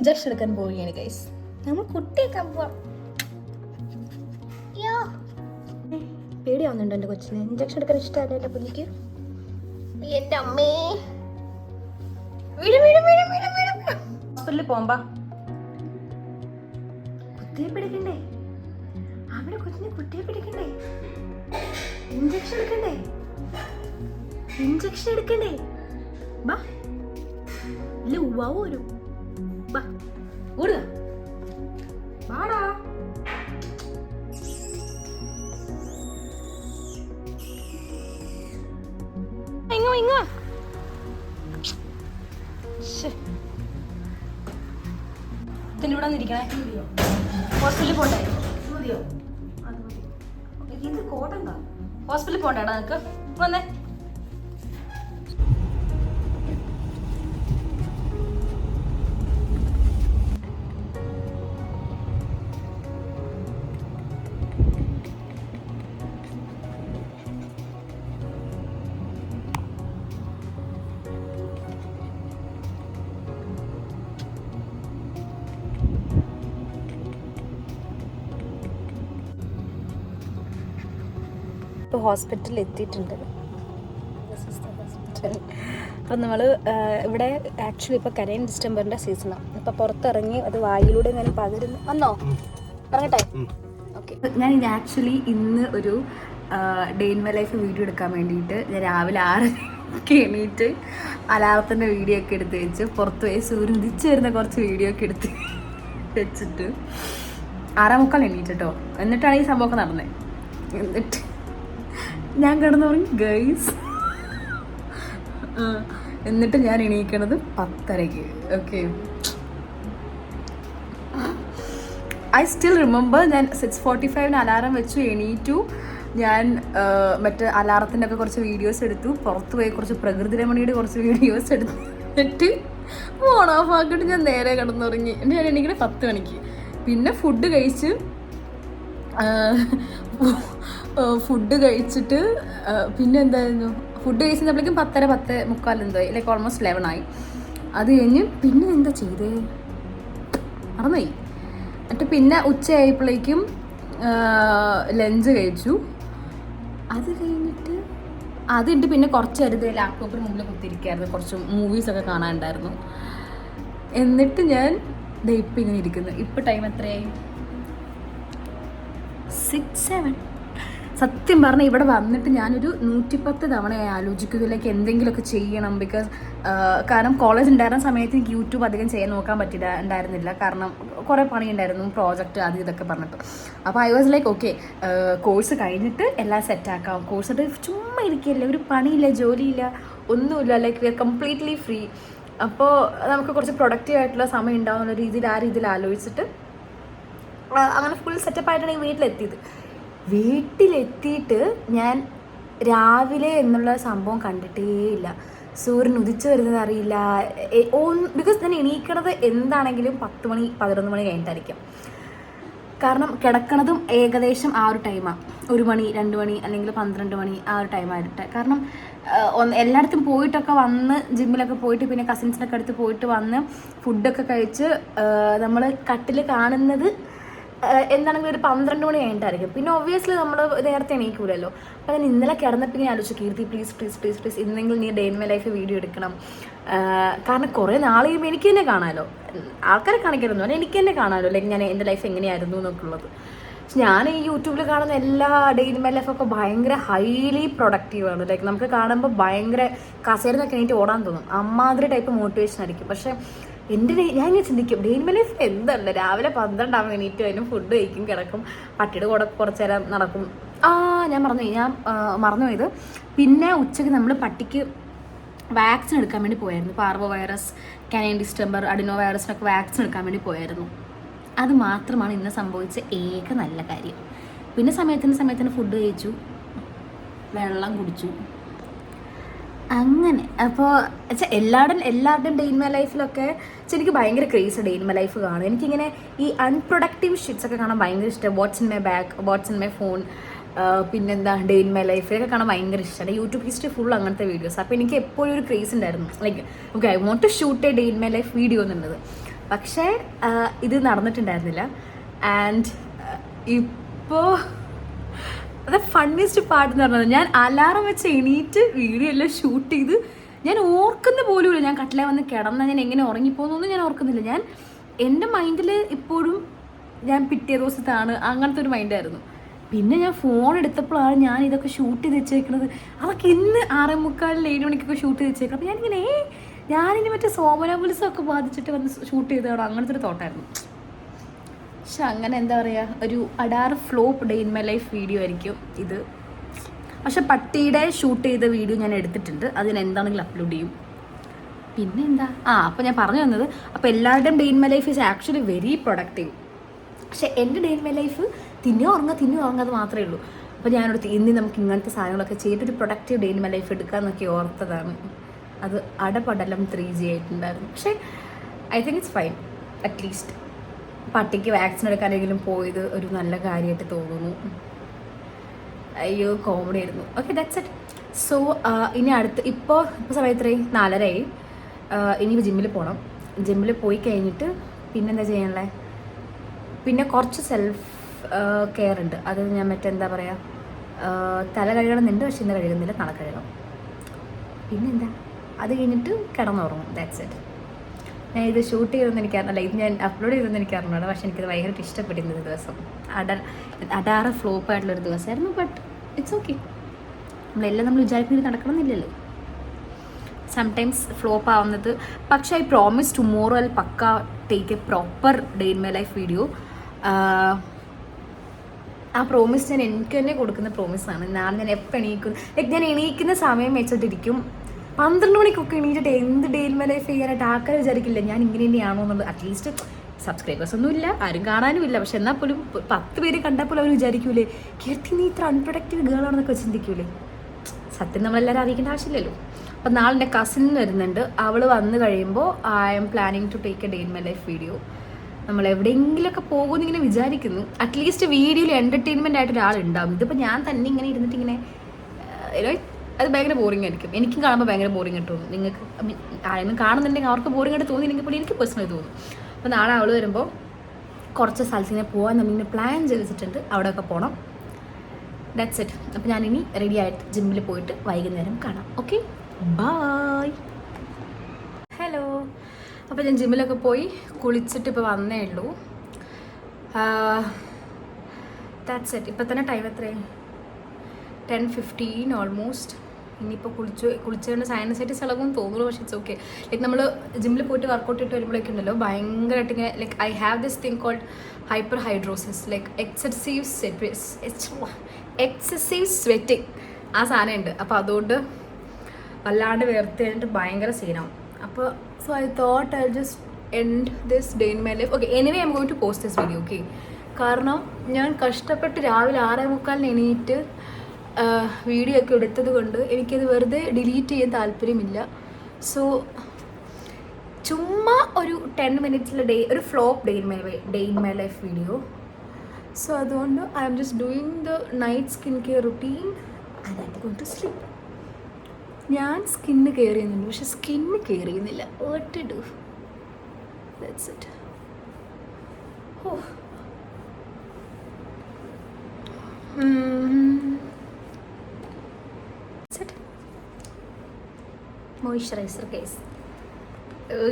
Injection എടുക്കാൻ പോവുകയാണ് guys. നമ്മൾ കുട്ടിയൊക്കെ പോവാം. പേടിയാവുന്നുണ്ട് എൻ്റെ കൊച്ചിന്. ഇഞ്ചക്ഷൻ എടുക്കാൻ ഇഷ്ടമല്ല എൻ്റെ പുള്ളിക്ക്. എൻ്റെ അമ്മേ ഹോസ്പിറ്റലിൽ പോകുമ്പോ കുത്തിയെ പിടിക്കണ്ടേ? അവിടെ കൊച്ചിനെ കുട്ടിയെ പിടിക്കണ്ടേ? ഇഞ്ചക്ഷൻ എടുക്കണ്ടേ? ഇഞ്ചക്ഷൻ എടുക്കണ്ടേ? ബാ ഇല്ല ഉവ്വാവ് വരും. ബാ ഓടുക. വാടാ. ഇങ്ങോ ഇങ്ങോ. ഇവിടെ വന്നിരിക്കണേ. ഹോസ്പിറ്റലിൽ പോണ്ടേ? മതിയോ? അത് മതി. ഇത് കോട്ടെന്താ? ഹോസ്പിറ്റലിൽ പോണ്ടേടാ നിനക്ക്. വന്നേ. ഇപ്പോൾ ഹോസ്പിറ്റലിൽ എത്തിയിട്ടുണ്ട്. അപ്പം നമ്മൾ ഇവിടെ ആക്ച്വലി ഇപ്പോൾ കരയൻ ഡിസ്റ്റംബറിൻ്റെ സീസണാണ്. ഇപ്പോൾ പുറത്തിറങ്ങി അത് വായിലൂടെ ഇങ്ങനെ പകരുന്നു. വന്നോ ഇറങ്ങട്ടെ? ഓക്കെ. ഞാൻ ഇത് ആക്ച്വലി ഇന്ന് ഒരു day in my life video എടുക്കാൻ വേണ്ടിയിട്ട് ഞാൻ രാവിലെ 6 എണീറ്റ് അലാറത്തിൻ്റെ വീഡിയോ ഒക്കെ എടുത്ത് വെച്ച് പുറത്ത് പോയി സൂര്യൻ ഉദിച്ച് വരുന്ന കുറച്ച് വീഡിയോ ഒക്കെ എടുത്ത് വെച്ചിട്ട് 6:45 എണീറ്റോ. എന്നിട്ടാണ് ഈ സംഭവമൊക്കെ നടന്നത്. എന്നിട്ട് ഞാൻ കിടന്നുറങ്ങി ഗൈസ്. എന്നിട്ട് ഞാൻ എണീക്കണത് 10:30. ഓക്കെ. ഐ സ്റ്റിൽ റിമെമ്പർ ഞാൻ 6:45 അലാറം വെച്ചു എണീറ്റു. ഞാൻ മറ്റേ അലാറത്തിൻ്റെ ഒക്കെ കുറച്ച് വീഡിയോസ് എടുത്തു. പുറത്ത് പോയി കുറച്ച് പ്രകൃതി രമണിയുടെ കുറച്ച് വീഡിയോസ് എടുത്തിട്ട് ഫോൺ ഓഫ് ആക്കിയിട്ട് ഞാൻ നേരെ കിടന്നുറങ്ങി. ഞാൻ എണീക്കണേ 10 മണിക്ക്. പിന്നെ ഫുഡ് കഴിച്ചിട്ട് പിന്നെ എന്തായിരുന്നു, ഫുഡ് കഴിച്ചപ്പോഴേക്കും 10:45 എന്തായി, ലൈക്ക് ഓൾമോസ്റ്റ് 11 ആയി. അത് കഴിഞ്ഞ് പിന്നെ എന്താ ചെയ്തേ മറന്നുപോയി. എന്നിട്ട് പിന്നെ ഉച്ചയായപ്പോഴേക്കും ലഞ്ച് കഴിച്ചു. അത് കഴിഞ്ഞിട്ട് പിന്നെ കുറച്ച് നേരത്തെ ലാപ്ടോപ്പിന് മുമ്പിൽ കുത്തിയിരിക്കായിരുന്നു. കുറച്ച് മൂവീസൊക്കെ കാണാനുണ്ടായിരുന്നു. എന്നിട്ട് ഞാൻ ഇപ്പം ഇങ്ങനെ ഇരിക്കുന്നു. ഇപ്പം ടൈം എത്രയായി? 6-7. സത്യം പറഞ്ഞാൽ ഇവിടെ വന്നിട്ട് ഞാനൊരു 110 തവണയായി ആലോചിക്കുന്നതിലേക്ക് എന്തെങ്കിലുമൊക്കെ ചെയ്യണം. കാരണം കോളേജ് ഉണ്ടായിരുന്ന സമയത്ത് എനിക്ക് യൂട്യൂബ് അധികം ചെയ്യാൻ നോക്കാൻ ഉണ്ടായിരുന്നില്ല. കാരണം കുറേ പണിയുണ്ടായിരുന്നു, പ്രോജക്റ്റ് അത് ഇതൊക്കെ പറഞ്ഞിട്ട്. അപ്പോൾ I was like okay, course കഴിഞ്ഞിട്ട് എല്ലാം സെറ്റാക്കാം. കോഴ്സ് ആയിട്ട് ചുമ്മാ ഇരിക്കുകയല്ലേ, ഒരു പണിയില്ല, ജോലിയില്ല, ഒന്നുമില്ല, like we are completely free. അപ്പോൾ നമുക്ക് കുറച്ച് പ്രൊഡക്റ്റീവ് ആയിട്ടുള്ള സമയം ഉണ്ടാവുന്ന രീതിയിൽ ആ രീതിയിൽ ആലോചിച്ചിട്ട് അങ്ങനെ ഫുൾ സെറ്റപ്പായിട്ടാണ് ഈ വീട്ടിലെത്തിയിട്ട് ഞാൻ രാവിലെ എന്നുള്ള സംഭവം കണ്ടിട്ടേ ഇല്ല. സൂര്യൻ ഉദിച്ചു വരുന്നത് അറിയില്ല. ബിക്കോസ് ഞാൻ എണീക്കണത് എന്താണെങ്കിലും 10 മണി 11 മണി കഴിഞ്ഞിട്ടായിരിക്കും. കാരണം കിടക്കണതും ഏകദേശം ആ ഒരു ടൈമാണ്. 1 മണി 2 മണി അല്ലെങ്കിൽ 12 മണി ആ ഒരു ടൈമായിട്ട്. കാരണം എല്ലായിടത്തും പോയിട്ടൊക്കെ വന്ന് ജിമ്മിലൊക്കെ പോയിട്ട് പിന്നെ കസിൻസിനൊക്കെ അടുത്ത് പോയിട്ട് വന്ന് ഫുഡൊക്കെ കഴിച്ച് നമ്മൾ കട്ടിൽ കാണുന്നത് എന്താണെങ്കിലും ഒരു 12 മണി കഴിഞ്ഞിട്ടായിരിക്കും. പിന്നെ ഒബ്വിയസ്ലി നമ്മൾ നേരത്തെ എണീക്കൂലല്ലോ. അപ്പോൾ ഞാൻ ഇന്നലെ കിടന്നപ്പോൾ ഞാൻ ആലോചിച്ചു, കീർത്തി പ്ലീസ് ഇന്നെങ്കിലും നീ day in my life video എടുക്കണം. കാരണം കുറേ നാളെ കഴിയുമ്പോൾ എനിക്ക് തന്നെ കാണാമല്ലോ, ആൾക്കാരെ കാണിക്കരുന്നു, എനിക്ക് തന്നെ കാണാമല്ലോ, ലൈക്ക് ഞാൻ എൻ്റെ ലൈഫ് എങ്ങനെയായിരുന്നു എന്നൊക്കെ ഉള്ളത്. ഞാൻ ഈ യൂട്യൂബിൽ കാണുന്ന എല്ലാ ഡേ ഇൻ മൈ ലൈഫൊക്കെ ഭയങ്കര ഹൈലി പ്രൊഡക്റ്റീവാണ്. ലൈക്ക് നമുക്ക് കാണുമ്പോൾ ഭയങ്കര കസേരന്നൊക്കെ എണീറ്റ് ഓടാൻ തോന്നും. അമ്മാതിരി ടൈപ്പ് മോട്ടിവേഷൻ ആയിരിക്കും. പക്ഷേ ഞാൻ ഇങ്ങനെ ചിന്തിക്കും, ഡേ ഇൻ മൈ ലൈഫ് എന്തല്ല, രാവിലെ 12 ആകുമ്പോൾ എണീറ്റ് അതിനും ഫുഡ് കഴിക്കും, കിടക്കും, പട്ടിയുടെ കൂടെ കുറച്ച് നേരം നടക്കും. ഞാൻ മറന്നുപോയത്. പിന്നെ ഉച്ചയ്ക്ക് നമ്മൾ പട്ടിക്ക് വാക്സിൻ എടുക്കാൻ വേണ്ടി പോയായിരുന്നു. Parvo virus, canine distemper, adeno വൈറസിനൊക്കെ വാക്സിൻ എടുക്കാൻ വേണ്ടി പോയായിരുന്നു. അത് മാത്രമാണ് ഇന്ന് സംഭവിച്ച ഏക നല്ല കാര്യം. പിന്നെ സമയത്തിന് ഫുഡ് കഴിച്ചു, വെള്ളം കുടിച്ചു, അങ്ങനെ. അപ്പോൾ എല്ലാവരുടെയും ഡേ ഇൻ മൈ ലൈഫിലൊക്കെ എനിക്ക് ഭയങ്കര craze day in my life കാണും. എനിക്കിങ്ങനെ ഈ അൺപ്രൊഡക്റ്റീവ് ഷിറ്റ്സ് ഒക്കെ കാണാൻ ഭയങ്കര ഇഷ്ടം. What's in my bag, what's in my phone, പിന്നെന്താ ഡേ ഇൻ മൈ ലൈഫിലൊക്കെ കാണാൻ ഭയങ്കര ഇഷ്ടമാണ്. യൂട്യൂബ് ഹിസ്റ്ററി ഫുൾ അങ്ങനത്തെ വീഡിയോസ്. അപ്പോൾ എനിക്ക് എപ്പോഴും ഒരു ക്രേസ് ഉണ്ടായിരുന്നു, like okay I want to shoot a day in my life video എന്നുള്ളത്. പക്ഷേ ഇത് നടന്നിട്ടുണ്ടായിരുന്നില്ല. ആൻഡ് ഇപ്പോൾ അത് ഫണ്ണിയസ്റ്റ് പാർട്ട് എന്ന് പറഞ്ഞത്, ഞാൻ അലാറം വെച്ച് എണീറ്റ് വീഡിയോ എല്ലാം ഷൂട്ട് ചെയ്ത് ഞാൻ ഓർക്കുന്ന പോലുമില്ല. ഞാൻ കട്ടിലെ വന്ന് കിടന്നാൽ ഞാൻ എങ്ങനെ ഉറങ്ങിപ്പോകുന്നൊന്നും ഞാൻ ഓർക്കുന്നില്ല. ഞാൻ എൻ്റെ മൈൻഡിൽ ഇപ്പോഴും ഞാൻ പിറ്റേ ദിവസത്താണ്, അങ്ങനത്തെ ഒരു മൈൻഡായിരുന്നു. പിന്നെ ഞാൻ ഫോൺ എടുത്തപ്പോഴാണ് ഞാൻ ഇതൊക്കെ ഷൂട്ട് ചെയ്ത് വെച്ചേക്കുന്നത്. അതൊക്കെ ഇന്ന് 6:45 7 മണിക്കൊക്കെ ഷൂട്ട് ചെയ്ത് വെച്ചേക്കണം. അപ്പോൾ ഞാനിങ്ങനെ ഞാനിനി മറ്റേ സോമനാപുലിസമൊക്കെ ബാധിച്ചിട്ട് വന്ന് ഷൂട്ട് ചെയ്തതാണോ അങ്ങനത്തെ ഒരു തോട്ടായിരുന്നു. പക്ഷെ അങ്ങനെ എന്താ പറയുക, ഒരു അഡാറ് flop day in my life video ആയിരിക്കും ഇത്. പക്ഷെ പട്ടിയുടെ ഷൂട്ട് ചെയ്ത വീഡിയോ ഞാൻ എടുത്തിട്ടുണ്ട്, അത് ഞാൻ എന്താണെങ്കിലും അപ്ലോഡ് ചെയ്യും. പിന്നെ എന്താ അപ്പോൾ ഞാൻ പറഞ്ഞു തന്നത്, അപ്പോൾ എല്ലാവരുടെയും day in my life is actually very productive. പക്ഷെ എൻ്റെ ഡേ ഇൻ മൈ ലൈഫ് തിന്നു ഉറങ്ങുക അത് മാത്രമേ ഉള്ളൂ. അപ്പോൾ ഞാനോട് ഇന്ന് നമുക്ക് ഇങ്ങനത്തെ സാധനങ്ങളൊക്കെ ചെയ്തിട്ടൊരു productive day in my life എടുക്കാമെന്നൊക്കെ ഓർത്തതാണ്. അത് അടപടലം 3G ആയിട്ടുണ്ടായിരുന്നു. പക്ഷേ I think it's fine. At least പട്ടിക്ക് വാക്സിൻ എടുക്കാനെങ്കിലും പോയത് ഒരു നല്ല കാര്യമായിട്ട് തോന്നുന്നു. അയ്യോ കോമഡി ആയിരുന്നു. Okay, that's it. സോ ഇനി ഇപ്പോൾ സമയത്ത് 4:30 ഇനി ജിമ്മിൽ പോകണം. ജിമ്മിൽ പോയി കഴിഞ്ഞിട്ട് പിന്നെന്താ ചെയ്യാനുള്ളത്, പിന്നെ കുറച്ച് സെൽഫ് കെയർ ഉണ്ട്. അത് ഞാൻ മറ്റെന്താ പറയുക, തല കഴുകണമെന്നുണ്ട്, പക്ഷെ ഇന്ന് കഴുകുന്നില്ല, നാളെ കഴുകണം. പിന്നെന്താ, അത് കഴിഞ്ഞിട്ട് കിടന്നുറങ്ങും. That's it. ഞാൻ ഇത് ഷൂട്ട് ചെയ്തെന്ന് എനിക്കറിയില്ല, ഇത് ഞാൻ അപ്ലോഡ് ചെയ്തെന്ന് എനിക്കറിഞ്ഞൂടാ. പക്ഷെ എനിക്കത് ഭയങ്കരമായിട്ട് ഇഷ്ടപ്പെട്ടിരുന്ന ഒരു ദിവസം, അടാറ് ഫ്ലോപ്പ് ആയിട്ടുള്ളൊരു ദിവസമായിരുന്നു. But it's okay. നമ്മളെല്ലാം നമ്മൾ വിചാരിക്കുന്നത് നടക്കണമെന്നില്ലല്ലോ. സംടൈംസ് ഫ്ലോപ്പ് ആവുന്നത്. പക്ഷേ ഐ പ്രോമിസ് ടുമോറോ ഐ പക്ക take a proper day in my life video. ആ പ്രോമിസ് ഞാൻ എനിക്ക് തന്നെ കൊടുക്കുന്ന പ്രോമിസാണ്. നാളെ ഞാൻ എപ്പോൾ എണീക്കുന്നു, ലൈക്ക് ഞാൻ എണീക്കുന്ന സമയം വെച്ചിട്ടിരിക്കും. 12 മണിക്കൊക്കെ എണീറ്റിട്ട് എന്ത് ഡേ ഇൻ മൈ ലൈഫ് ചെയ്യാനായിട്ട് ആൾക്കാർ വിചാരിക്കില്ല ഞാൻ ഇങ്ങനെ തന്നെയാണോ എന്നുള്ളത്. അറ്റ്ലീസ്റ്റ് സബ്സ്ക്രൈബേഴ്സ് ഒന്നും ഇല്ല, ആരും കാണാനും ഇല്ല. പക്ഷെ എന്നാൽ പോലും 10 പേര് കണ്ടാൽ പോലും അവർ വിചാരിക്കൂലേ, കീർത്തി നീ ഇത്ര അൺപ്രൊഡക്റ്റീവ് ഗേളാണെന്നൊക്കെ ചിന്തിക്കൂലേ. സത്യം നമ്മളെല്ലാവരും അറിയിക്കേണ്ട ആവശ്യമില്ലല്ലോ. അപ്പം നാളെ എൻ്റെ കസിൻ വരുന്നുണ്ട്. അവൾ വന്നു കഴിയുമ്പോൾ I am planning to take a day in my life video. നമ്മൾ എവിടെയെങ്കിലുമൊക്കെ പോകുമെന്നിങ്ങനെ വിചാരിക്കുന്നു. അറ്റ്ലീസ്റ്റ് വീഡിയോയിൽ എൻ്റർടൈൻമെൻ്റ് ആയിട്ട് ഒരാളുണ്ടാവും. ഇതിപ്പോൾ ഞാൻ തന്നെ ഇങ്ങനെ ഇരുന്നിട്ട് ഇങ്ങനെ അത് ഭയങ്കര ബോറിംഗ് ആയിരിക്കും. എനിക്കും കാണുമ്പോൾ ഭയങ്കര ബോറിംഗ് ആയിട്ട് തോന്നും. നിങ്ങൾക്ക് ആരെങ്കിലും കാണുന്നുണ്ടെങ്കിൽ അവർക്ക് ബോറിംഗ് ആയിട്ട് തോന്നിയില്ലെങ്കിൽ പോലും എനിക്ക് പേഴ്സണലി തോന്നും. അപ്പോൾ നാളെ അവൾ വരുമ്പോൾ കുറച്ച് സ്ഥലത്തിങ്ങനെ പോകാൻ നമ്മളിങ്ങനെ പ്ലാൻ ചെയ്ത് വെച്ചിട്ടുണ്ട്. അവിടെയൊക്കെ പോകണം. That's it. അപ്പോൾ ഞാനിനി റെഡി ആയിട്ട് ജിമ്മിൽ പോയിട്ട് വൈകുന്നേരം കാണാം. Okay, bye. ഹലോ. അപ്പോൾ ഞാൻ ജിമ്മിലൊക്കെ പോയി കുളിച്ചിട്ട് ഇപ്പോൾ വന്നേ ഉള്ളൂ. That's it. ഇപ്പോൾ തന്നെ ടൈം എത്രയായി? 10:15 ഓൾമോസ്റ്റ്. ഇനിയിപ്പോൾ കുളിച്ചുകൊണ്ട് സൈനസൈറ്റിസ് ഇളകുമെന്ന് തോന്നുള്ളൂ. പക്ഷേ ഇറ്റ്സ് ഓക്കെ. ലൈക്ക് നമ്മൾ ജിമ്മിൽ പോയിട്ട് വർക്കൗട്ട് ഇട്ട് വരുമ്പോഴേക്കും ഉണ്ടല്ലോ ഭയങ്കരമായിട്ട് ഇങ്ങനെ like I have this thing called hyperhidrosis, like excessive sweating ആ സാധനം ഉണ്ട്. അപ്പോൾ അതുകൊണ്ട് വല്ലാണ്ട് വേർത്ത് കഴിഞ്ഞിട്ട് ഭയങ്കര സീനാവും. അപ്പോൾ so I thought I just end this day in my life. Okay, anyway I M going to post this video. Okay, കാരണം ഞാൻ കഷ്ടപ്പെട്ട് രാവിലെ 6:45 എണീറ്റ് വീഡിയോ ഒക്കെ എടുത്തത് കൊണ്ട് എനിക്കത് വെറുതെ ഡിലീറ്റ് ചെയ്യാൻ താല്പര്യമില്ല. സോ ചുമ്മാ ഒരു 10 മിനിറ്റ്സിലെ ഒരു flop day in my life video. So അതുകൊണ്ട് I am just doing the night skin care routine and I am going to sleep. ഞാൻ സ്കിന്ന് കെയർ ചെയ്യുന്നുണ്ട്, പക്ഷെ സ്കിന്ന് കെയർ ചെയ്യുന്നില്ല. What to do? That's it. Oh moisturizer case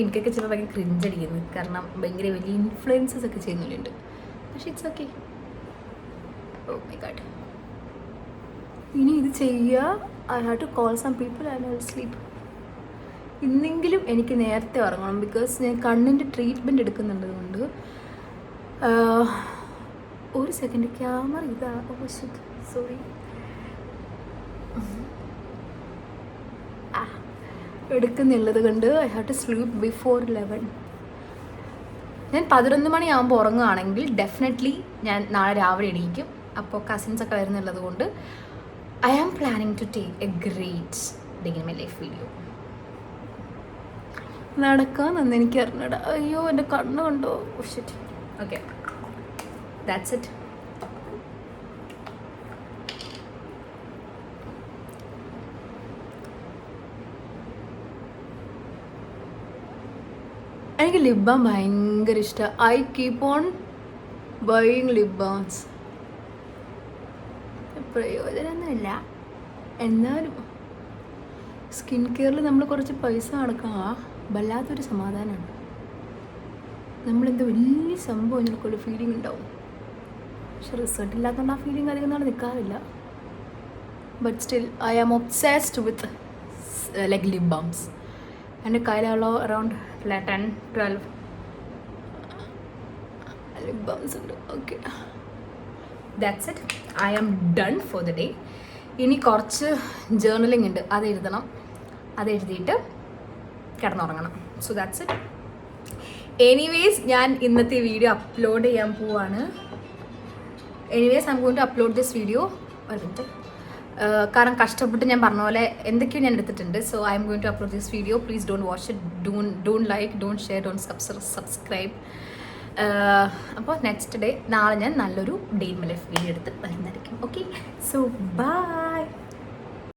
എനിക്കൊക്കെ ചിലപ്പോൾ ഭയങ്കര ക്രിഞ്ചടിക്കുന്നു. കാരണം ഭയങ്കര വലിയ ഇൻഫ്ലുവൻസസ് ഒക്കെ ചെയ്യുന്നുണ്ട്. പക്ഷെ it's okay. Oh my god. ഇനി ഇത് ചെയ്യുക. I have to call some people and I will sleep. ഇന്നെങ്കിലും എനിക്ക് നേരത്തെ ഉറങ്ങണം. ബിക്കോസ് ഞാൻ കണ്ണിൻ്റെ ട്രീറ്റ്മെൻറ്റ് എടുക്കുന്നുണ്ട് കൊണ്ട്. ഒരു സെക്കൻഡ്, ക്യാമറ ഇതാ. ഓ ശരി, സോറി. എടുക്കുന്നുള്ളത് കൊണ്ട് I have to sleep before 11. ഞാൻ 11 മണിയാകുമ്പോൾ ഉറങ്ങുകയാണെങ്കിൽ ഡെഫിനറ്റ്ലി ഞാൻ നാളെ രാവിലെ എണീക്കും. അപ്പോൾ കസിൻസൊക്കെ വരുന്നുള്ളത് കൊണ്ട് I am planning to take a great day in my life video. നടക്കാമെന്ന് എനിക്ക് അറിഞ്ഞൂടാ. അയ്യോ എൻ്റെ കണ്ണ് കണ്ടോ? ഷിറ്റ്. Okay, that's it. എനിക്ക് ലിപ് ബാം ഭയങ്കര ഇഷ്ടമാണ്. I keep on buying lip balms. പ്രയോജനമൊന്നുമില്ല, എന്നാലും സ്കിൻ കെയറിൽ നമ്മൾ കുറച്ച് പൈസ അടക്കാം. വല്ലാത്തൊരു സമാധാനമാണ്. നമ്മളെന്തോ വലിയ സംഭവം എനിക്കൊരു ഫീലിംഗ് ഉണ്ടാവും. പക്ഷെ റിസൾട്ട് ഇല്ലാത്തതുകൊണ്ട് ആ ഫീലിംഗ് അധികം നാൾ നിൽക്കാറില്ല. But still I am obsessed with like lip balms. എൻ്റെ കയ്യിലുള്ള അറൗണ്ട് 10-12 ലിപ് ബാംസ് ഉണ്ട്. Okay, that's it. I am done for the day. ഇനി കുറച്ച് ജേർണലിംഗ് ഉണ്ട്, അത് എഴുതണം. അത് എഴുതിയിട്ട് കിടന്നുറങ്ങണം. So that's it. എനിവേസ് ഞാൻ ഇന്നത്തെ വീഡിയോ അപ്ലോഡ് ചെയ്യാൻ പോവാണ്. Anyways I M going to upload this video. ഒരു മിനിറ്റ്, കാരണം കഷ്ടപ്പെട്ട് ഞാൻ പറഞ്ഞ പോലെ എന്തൊക്കെയോ ഞാൻ എടുത്തിട്ടുണ്ട്. So I M going to upload this video. Please don't watch it, don't like, don't share, don't subscribe. അപ്പോൾ നെക്സ്റ്റ് ഡേ നാളെ ഞാൻ നല്ലൊരു day in my life video എടുത്ത് വരുന്നതായിരിക്കും. Okay, so by.